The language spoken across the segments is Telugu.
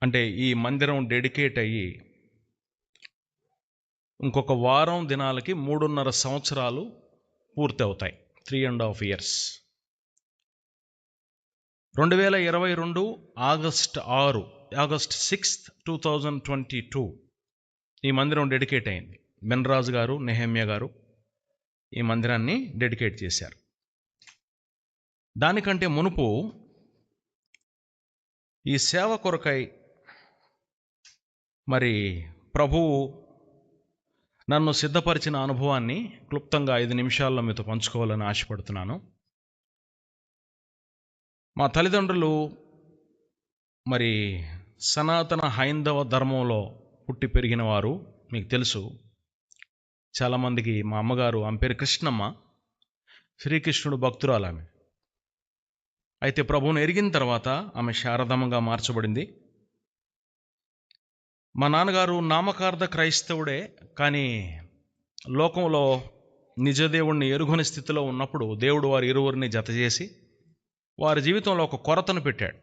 అంటే ఈ మందిరం డెడికేట్ అయ్యి ఇంకొక వారం దినాలకి 3.5 సంవత్సరాలు పూర్తి అవుతాయి. 3.5 years. 2022 ఆగస్ట్ 6, 2022 ఈ మందిరం డెడికేట్ అయింది. బెన్రాజు గారు, నెహమ్యా గారు ఈ మందిరాన్ని డెడికేట్ చేశారు. దానికంటే మునుపు ఈ సేవ కొరకై మరి ప్రభువు నన్ను సిద్ధపరిచిన అనుభవాన్ని క్లుప్తంగా 5 నిమిషాల్లో మీతో పంచుకోవాలని ఆశపడుతున్నాను. మా తల్లిదండ్రులు మరి సనాతన హైందవ ధర్మంలో పుట్టి పెరిగిన వారు, మీకు తెలుసు. చాలామందికి మా అమ్మగారు, ఆమె పేరు కృష్ణమ్మ, శ్రీకృష్ణుడు భక్తురాలు ఆమె. అయితే ప్రభువును ఎరిగిన తర్వాత ఆమె శారదమ్మగా మార్చబడింది. మా నాన్నగారు నామకార్థ క్రైస్తవుడే, కానీ లోకంలో నిజదేవుణ్ణి ఎరుగని స్థితిలో ఉన్నప్పుడు దేవుడు వారి ఇరువురిని జతచేసి వారి జీవితంలో ఒక కొరతను పెట్టాడు.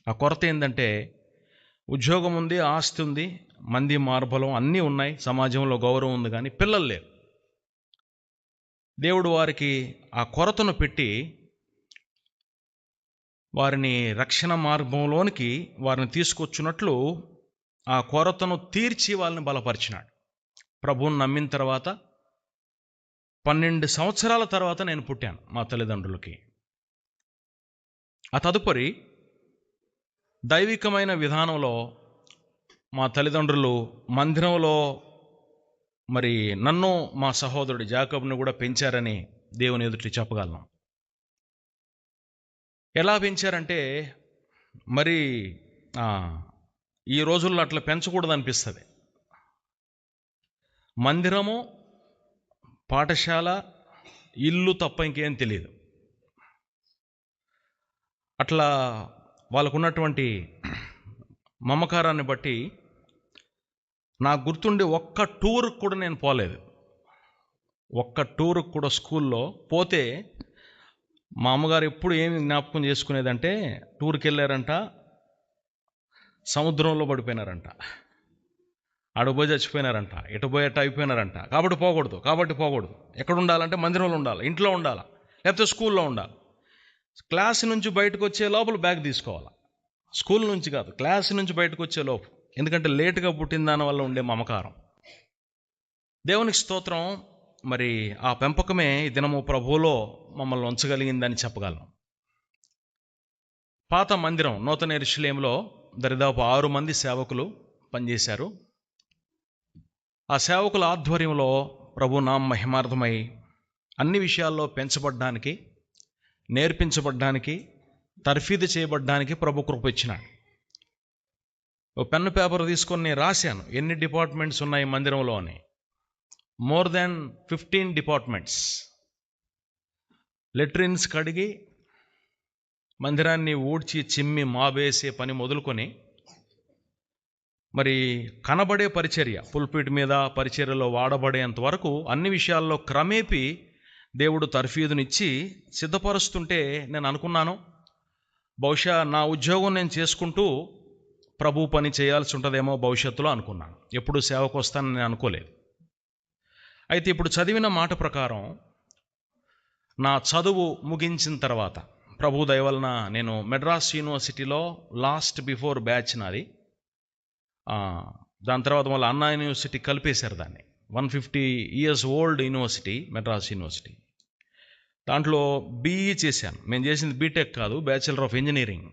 ఆ కొరత ఏంటంటే, ఉద్యోగం ఉంది, ఆస్తి ఉంది, మంది మార్బలం అన్నీ ఉన్నాయి, సమాజంలో గౌరవం ఉంది, కానీ పిల్లలు లేరు. దేవుడు వారికి ఆ కొరతను పెట్టి వారిని రక్షణ మార్గంలోనికి వారిని తీసుకొచ్చినట్లు ఆ కొరతను తీర్చి వాళ్ళని బలపరిచినాడు. ప్రభువుని నమ్మిన తర్వాత 12 సంవత్సరాల తర్వాత నేను పుట్టాను మా తల్లిదండ్రులకి. ఆ తదుపరి దైవికమైన విధానంలో మా తల్లిదండ్రులు మందిరంలో మరి నన్ను, మా సహోదరుడు జాకబ్ను కూడా పెంచారని దేవుని ఎదుటి చెప్పగలను. ఎలా పెంచారంటే, మరి ఈ రోజుల్లో అట్లా పెంచకూడదు అనిపిస్తుంది. మందిరము, పాఠశాల, ఇల్లు తప్ప ఇంకేం తెలియదు. అట్లా వాళ్ళకున్నటువంటి మమకారాన్ని బట్టి నాకు గుర్తుండి ఒక్క టూర్కి కూడా నేను పోలేదు. ఒక్క టూర్కి కూడా స్కూల్లో పోతే మా అమ్మగారు ఎప్పుడు ఏమి జ్ఞాపకం చేసుకునేదంటే, టూర్కి వెళ్ళారంట, సముద్రంలో పడిపోయినారంట, అడుగుపోయి చచ్చిపోయినారంట, ఎటుపోయి ఎట్ట అయిపోయినారంట, కాబట్టి పోకూడదు. ఎక్కడ ఉండాలంటే మందిరంలో ఉండాలి, ఇంట్లో ఉండాలి, లేకపోతే స్కూల్లో ఉండాలి. క్లాస్ నుంచి బయటకు వచ్చే లోపల బ్యాగ్ తీసుకోవాలి. స్కూల్ నుంచి కాదు, క్లాస్ నుంచి బయటకు వచ్చే లోపు. ఎందుకంటే లేటుగా పుట్టిన దానివల్ల ఉండే మమకారం. దేవునికి స్తోత్రం. మరి ఆ పెంపకమే ఈ దినము ప్రభువులో మమ్మల్ని ఉంచగలిగిందని చెప్పగలను. పాత మందిరం నూతన యెరూషలేములో దరిదాపు 6 మంది సేవకులు పనిచేశారు. ఆ సేవకుల ఆధ్వర్యంలో ప్రభు నామ మహిమార్థమై అన్ని విషయాల్లో పెంచబడ్డానికి, నేర్పించబడ్డానికి, తర్ఫీదు చేయబడ్డానికి ప్రభు కృప ఇచ్చినాడు. ఓ పెన్ను పేపర్ తీసుకొని నేను రాశాను ఎన్ని డిపార్ట్మెంట్స్ ఉన్నాయి మందిరంలో అని. more than 15 departments. లెట్రిన్స్ కడిగి మందిరాన్ని ఊడ్చి చిమ్మి మాబేసే పని మొదలుకొని మరి కనబడే పరిచర్య, పుల్పిట్ మీద పరిచర్యలో వాడబడేంత వరకు అన్ని విషయాల్లో క్రమేపీ దేవుడు తర్ఫీదునిచ్చి సిద్ధపరుస్తుంటే నేను అనుకున్నాను, బహుశా నా ఉద్యోగం నేను చేసుకుంటూ ప్రభు పని చేయాల్సి ఉంటుందేమో భవిష్యత్తులో అనుకున్నాను. ఎప్పుడు సేవకు వస్తానని నేను అనుకోలేదు. అయితే ఇప్పుడు చదివిన మాట ప్రకారం నా చదువు ముగించిన తర్వాత ప్రభు దయ వలన నేను మెడ్రాస్ యూనివర్సిటీలో లాస్ట్ బిఫోర్ బ్యాచ్ నాది. దాని తర్వాత మళ్ళీ అన్నా యూనివర్సిటీ కలిపేశారు దాన్ని. 150 years old university Madras university. దాంట్లో బీఈ చేశాను. మేము చేసింది బీటెక్ కాదు, బ్యాచిలర్ ఆఫ్ ఇంజనీరింగ్.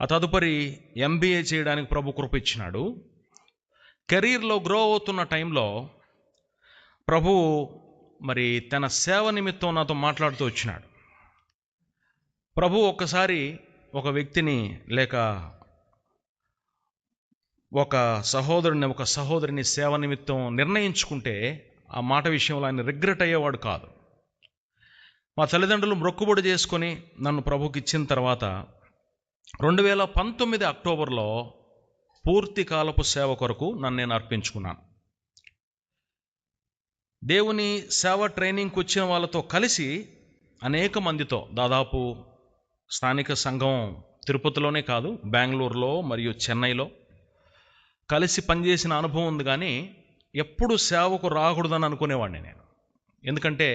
ఆ తదుపరి ఎంబీఏ చేయడానికి ప్రభు కృప ఇచ్చినాడు. కెరీర్లో గ్రో అవుతున్న టైంలో ప్రభువు మరి తన సేవ నిమిత్తం నాతో మాట్లాడుతూ వచ్చినాడు. ప్రభు ఒక్కసారి ఒక వ్యక్తిని లేక ఒక సహోదరుని, ఒక సహోదరిని సేవ నిమిత్తం నిర్ణయించుకుంటే ఆ మాట విషయంలో ఆయన రిగ్రెట్ అయ్యేవాడు కాదు. మా తల్లిదండ్రులు మొక్కుబడి చేసుకొని నన్ను ప్రభుకి ఇచ్చిన తర్వాత 2019 అక్టోబర్లో పూర్తి కాలపు సేవ కొరకు నన్ను నేను అర్పించుకున్నాను. దేవుని సేవ ట్రైనింగ్కి వచ్చిన వాళ్ళతో కలిసి అనేక మందితో, దాదాపు స్థానిక సంఘం తిరుపతిలోనే కాదు, బెంగళూరులో మరియు చెన్నైలో కలిసి పనిచేసిన అనుభవం ఉంది. కానీ ఎప్పుడు సేవకు రాకూడదని అనుకునేవాడిని నేను. ఎందుకంటే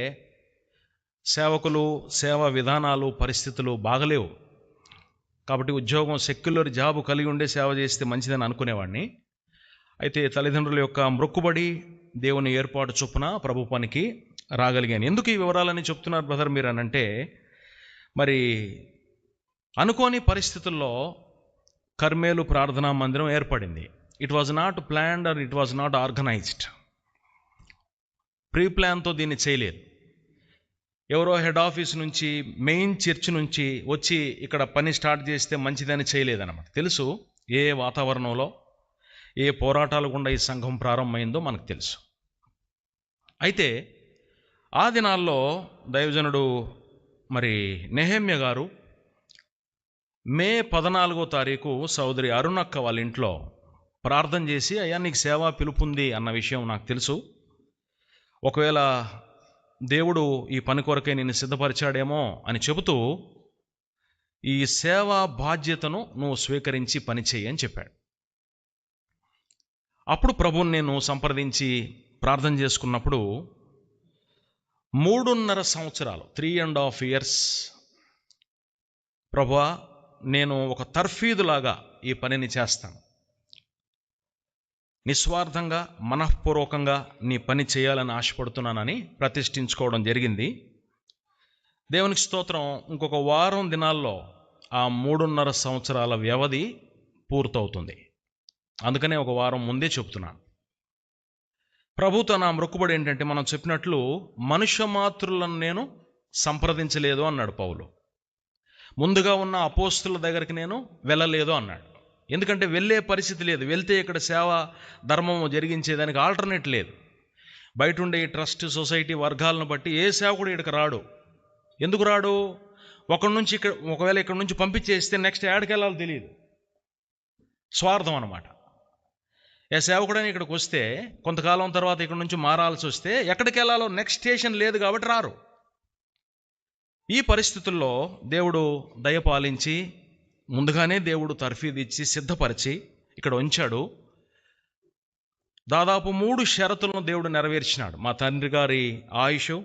సేవకులు, సేవా విధానాలు, పరిస్థితులు బాగలేవు. కాబట్టి ఉద్యోగం, సెక్యులర్ జాబ్ కలిగి ఉండే సేవ చేస్తే మంచిదని అనుకునేవాడిని. అయితే తల్లిదండ్రుల యొక్క మొక్కుబడి, దేవుని ఏర్పాటు చొప్పున ప్రభు పనికి రాగలిగాను. ఎందుకు ఈ వివరాలని చెప్తున్నారు బ్రదర్ మీరు అని అంటే, మరి అనుకోని పరిస్థితుల్లో కర్మేలు ప్రార్థనా మందిరం ఏర్పడింది. It was not planned or it was not organised. Pre ప్లాన్తో దీన్ని చేయలేదు. ఎవరో హెడ్ ఆఫీస్ నుంచి, మెయిన్ చర్చ్ నుంచి వచ్చి ఇక్కడ పని స్టార్ట్ చేస్తే మంచిదని చేయలేదన్నమాట. తెలుసు ఏ వాతావరణంలో, ఏ పోరాటాలు గుండా ఈ సంఘం ప్రారంభమైందో మనకు తెలుసు. అయితే ఆ దినాల్లో దైవజనుడు మరి నెహెమ్యా గారు మే 14వ తారీఖు సోదరి అరుణక్క వాళ్ళ ఇంట్లో ప్రార్థన చేసి, అయ్యా నీకు సేవా పిలుపుంది అన్న విషయం నాకు తెలుసు, ఒకవేళ దేవుడు ఈ పని కొరకే నిన్ను సిద్ధపరిచాడేమో అని చెబుతూ ఈ సేవా బాధ్యతను నువ్వు స్వీకరించి పని చేయి అని చెప్పాడు. అప్పుడు ప్రభువుని నేను సంప్రదించి ప్రార్థన చేసుకున్నప్పుడు 3.5 సంవత్సరాలు 3.5 years ప్రభువా, నేను ఒక తర్ఫీదులాగా ఈ పనిని చేస్తాను, నిస్వార్థంగా మనఃపూర్వకంగా నీ పని చేయాలని ఆశపడుతున్నానని ప్రతిష్ఠించుకోవడం జరిగింది. దేవునికి స్తోత్రం. ఇంకొక వారం దినాల్లో ఆ 3.5 సంవత్సరాల వ్యవధి పూర్తవుతుంది. అందుకనే ఒక వారం ముందే చెప్తున్నాను. ప్రభుతో నా మొక్కుబడి ఏంటంటే, మనం చెప్పినట్లు మనుష్య మాతృలను నేను సంప్రదించలేదు అన్నాడు పౌలు. ముందుగా ఉన్న అపోస్తుల దగ్గరికి నేను వెళ్ళలేదు అన్నాడు. ఎందుకంటే వెళ్ళే పరిస్థితి లేదు. వెళ్తే ఇక్కడ సేవ ధర్మము జరిగించేదానికి ఆల్టర్నేట్ లేదు. బయట ఉండే ఈ ట్రస్ట్, సొసైటీ వర్గాలను బట్టి ఏ సేవకుడు ఇక్కడికి రాడు. ఎందుకు రాడు? ఒకవేళ ఇక్కడ నుంచి పంపించేస్తే నెక్స్ట్ యాడికి వెళ్ళాలో తెలియదు. స్వార్థం అన్నమాట. ఏ సేవకుడని ఇక్కడికి వస్తే కొంతకాలం తర్వాత ఇక్కడ నుంచి మారాల్సి వస్తే ఎక్కడికి వెళ్ళాలో నెక్స్ట్ స్టేషన్ లేదు కాబట్టి రారు. ఈ పరిస్థితుల్లో దేవుడు దయపాలించి ముందుగానే దేవుడు తర్ఫీదు ఇచ్చి సిద్ధపరిచి ఇక్కడ ఉంచాడు. దాదాపు 3 షరతులను దేవుడు నెరవేర్చినాడు. మా తండ్రి గారి ఆయుష్,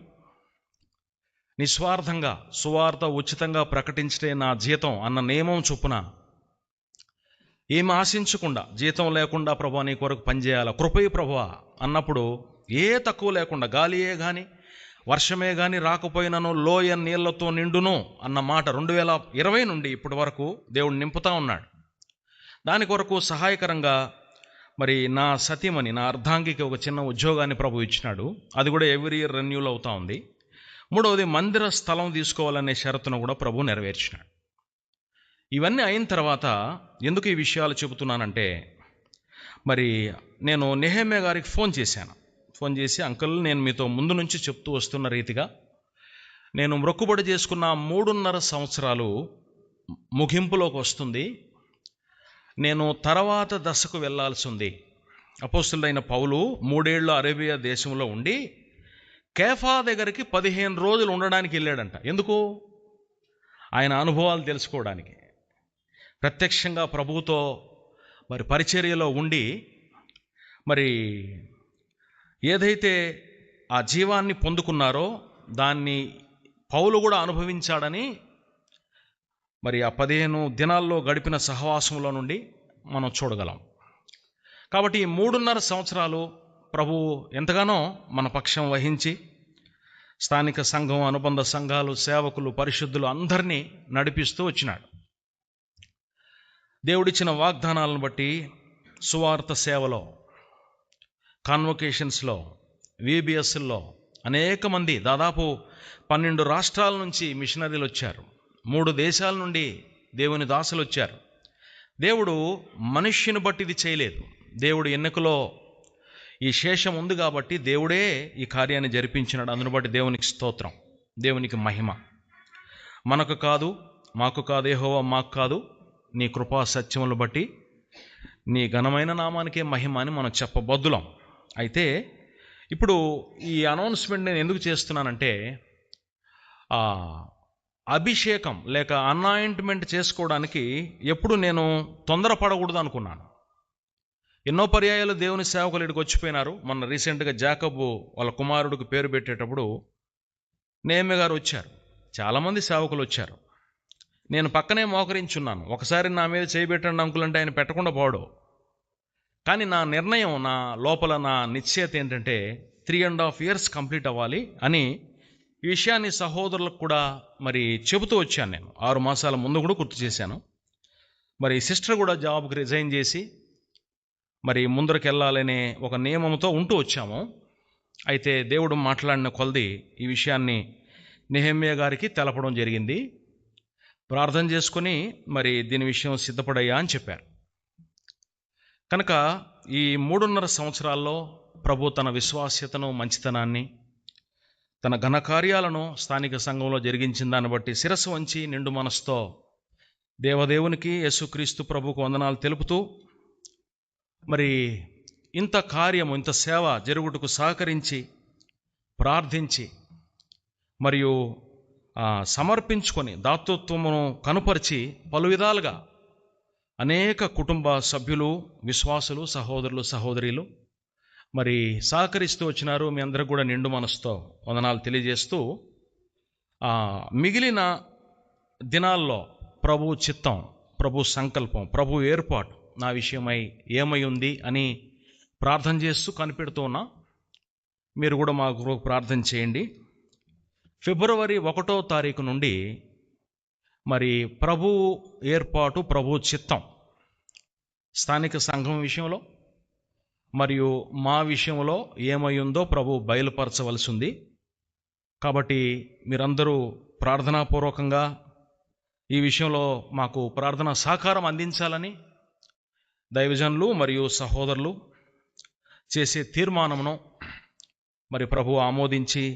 నిస్వార్థంగా సువార్త ఉచితంగా ప్రకటించే నా జీతం అన్న నియమం చొప్పున ఏమి ఆశించకుండా, జీతం లేకుండా ప్రభువా నీ కొరకు పనిచేయాల, కృపయ ప్రభువా అన్నప్పుడు ఏ తక్కువ లేకుండా, గాలియే కానీ వర్షమే కానీ రాకపోయినను లోయ నీళ్లతో నిండును అన్న మాట 2020 నుండి ఇప్పటి వరకు దేవుడు నింపుతా ఉన్నాడు. దాని కొరకు సహాయకరంగా మరి నా సతీమణి, నా అర్ధాంగికి ఒక చిన్న ఉద్యోగాన్ని ప్రభు ఇచ్చినాడు. అది కూడా ఎవ్రీ ఇయర్ రెన్యూల్ అవుతా ఉంది. 3వది మందిర స్థలం తీసుకోవాలనే షరతును కూడా ప్రభు నెరవేర్చినాడు. ఇవన్నీ అయిన తర్వాత ఎందుకు ఈ విషయాలు చెబుతున్నానంటే, మరి నేను నెహెమ్యా గారికి ఫోన్ చేసి, అంకుల్ నేను మీతో ముందు నుంచి చెప్తూ వస్తున్న రీతిగా నేను మొక్కుబడి చేసుకున్న 3.5 సంవత్సరాలు ముగింపులోకి వస్తుంది. నేను తర్వాత దశకు వెళ్ళాల్సి ఉంది. అపోస్తులైన పౌలు 3 ఏళ్ళు అరేబియా దేశంలో ఉండి కేఫా దగ్గరికి 15 రోజులు ఉండడానికి వెళ్ళాడంట. ఎందుకు? ఆయన అనుభవాలు తెలుసుకోవడానికి, ప్రత్యక్షంగా ప్రభువుతో మరి పరిచర్యలో ఉండి మరి ఏదైతే ఆ జీవాన్ని పొందుకున్నారో దాన్ని పౌలు కూడా అనుభవించాడని మరి ఆ 15 దినాల్లో గడిపిన సహవాసంలో నుండి మనం చూడగలం. కాబట్టి ఈ 3.5 సంవత్సరాలు ప్రభు ఎంతగానో మన పక్షం వహించి స్థానిక సంఘం, అనుబంధ సంఘాలు, సేవకులు, పరిశుద్ధులు అందరినీ నడిపిస్తూ వచ్చినాడు. దేవుడిచ్చిన వాగ్దానాలను బట్టి సువార్త సేవలో, కాన్వొకేషన్స్లో, VBSల్లో అనేక మంది, దాదాపు 12 రాష్ట్రాల నుంచి మిషనరీలు వచ్చారు. 3 దేశాల నుండి దేవుని దాసులు వచ్చారు. దేవుడు మనుష్యుని బట్టి ఇది చేయలేదు. దేవుడు ఎన్నికలో ఈ శేషం ఉంది కాబట్టి దేవుడే ఈ కార్యాన్ని జరిపించినాడు. అందును బట్టి దేవునికి స్తోత్రం, దేవునికి మహిమ. మనకు కాదు, మాకు కాదు, యెహోవా మాకు కాదు, నీ కృపా సత్యములు బట్టి నీ ఘనమైన నామానికే మహిమ అని మనం చెప్పబద్దులం. అయితే ఇప్పుడు ఈ అనౌన్స్మెంట్ నేను ఎందుకు చేస్తున్నానంటే, అభిషేకం లేక అనాయింట్మెంట్ చేసుకోవడానికి ఎప్పుడు నేను తొందరపడకూడదు అనుకున్నాను. ఎన్నో పర్యాయాలు దేవుని సేవకులు ఇక్కడికి వచ్చిపోయినారు. మొన్న రీసెంట్గా జాకబు వాళ్ళ కుమారుడికి పేరు పెట్టేటప్పుడు నేమ్య గారు వచ్చారు, చాలామంది సేవకులు వచ్చారు. నేను పక్కనే మోకరించున్నాను. ఒకసారి నా మీద చేయబెట్టండి అంకుల్ అంటే ఆయన పెట్టకుండా పోవడం. కానీ నా నిర్ణయం, నా లోపల నా నిశ్చయత ఏంటంటే 3.5 years కంప్లీట్ అవ్వాలి అని ఈ విషయాన్ని సహోదరులకు కూడా మరి చెబుతూ వచ్చాను. నేను 6 మాసాల ముందు కూడా గుర్తు చేశాను. మరి సిస్టర్ కూడా జాబ్కి రిజైన్ చేసి మరి ముందరికి వెళ్ళాలనే ఒక నియమంతో ఉంటూ వచ్చాము. అయితే దేవుడు మాట్లాడిన కొలది ఈ విషయాన్ని నెహెమ్యా గారికి తెలపడం జరిగింది. ప్రార్థన చేసుకుని మరి దీని విషయం సిద్ధపడయ్యా అని చెప్పారు. కనుక ఈ 3.5 సంవత్సరాల్లో ప్రభు తన విశ్వాస్యతను, మంచితనాన్ని, తన ఘనకార్యాలను స్థానిక సంఘంలో జరిగించిన దాన్ని బట్టి శిరస్సు వంచి నిండు మనసుతో దేవదేవునికి, యేసుక్రీస్తు ప్రభుకు వందనాలు తెలుపుతూ మరి ఇంత కార్యము, ఇంత సేవ జరుగుటకు సహకరించి, ప్రార్థించి మరియు సమర్పించుకొని దాతృత్వమును కనుపరిచి పలు విధాలుగా అనేక కుటుంబ సభ్యులు, విశ్వాసులు, సహోదరులు, సహోదరీలు మరి సహకరిస్తూ వచ్చినారు. మీ అందరికి కూడా నిండు మనసుతో వందనాలు తెలియజేస్తూ మిగిలిన దినాల్లో ప్రభు చిత్తం, ప్రభు సంకల్పం, ప్రభు ఏర్పాటు నా విషయమై ఏమై ఉంది అని ప్రార్థన చేస్తూ కనిపెడుతూ ఉన్నా. మీరు కూడా మా గురువు ప్రార్థన చేయండి. ఫిబ్రవరి 1వ తారీఖు నుండి మరి ప్రభు ఏర్పాటు, ప్రభు చిత్తం స్థానిక సంఘం విషయంలో మరియు మా విషయంలో ఏమై ఉందో ప్రభు బయలుపరచవలసి ఉంది. కాబట్టి మీరందరూ ప్రార్థనాపూర్వకంగా ఈ విషయంలో మాకు ప్రార్థనా సహకారం అందించాలని దైవజనులు మరియు సహోదరులు చేసే తీర్మానమును మరి ప్రభు ఆమోదించి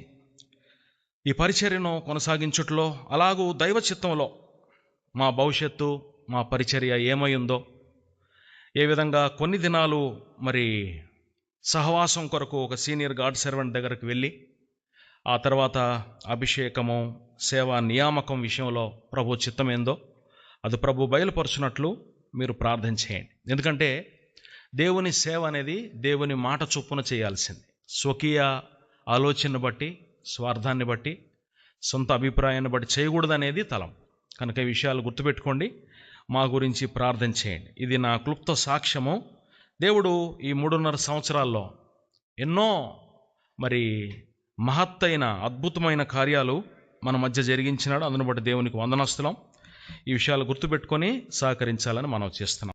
ఈ పరిచర్యను కొనసాగించుట్లో, అలాగూ దైవ చిత్తంలో మా భవిష్యత్తు, మా పరిచర్య ఏమై ఉందో, ఏ విధంగా కొన్ని దినాలు మరి సహవాసం కొరకు ఒక సీనియర్ గాడ్ సర్వెంట్ దగ్గరకు వెళ్ళి ఆ తర్వాత అభిషేకము, సేవా నియామకం విషయంలో ప్రభు చిత్తం ఏందో అది ప్రభు బయలుపరచునట్లు మీరు ప్రార్థన చేయండి. ఎందుకంటే దేవుని సేవ అనేది దేవుని మాట చొప్పున చేయాల్సింది. స్వకీయ ఆలోచన బట్టి, స్వార్థాన్ని బట్టి, సొంత అభిప్రాయాన్ని బట్టి చేయకూడదనేది తలం. కనుక ఈ విషయాలు గుర్తుపెట్టుకోండి, మా గురించి ప్రార్థన చేయండి. ఇది నా క్లుప్త సాక్ష్యము. దేవుడు ఈ 3.5 సంవత్సరాల్లో ఎన్నో మరి మహత్తైన, అద్భుతమైన కార్యాలు మన మధ్య జరిగించినాడు. అందును బట్టి దేవునికి వందనస్తులం. ఈ విషయాలు గుర్తుపెట్టుకొని సహకరించాలని మనం చేస్తున్నాం.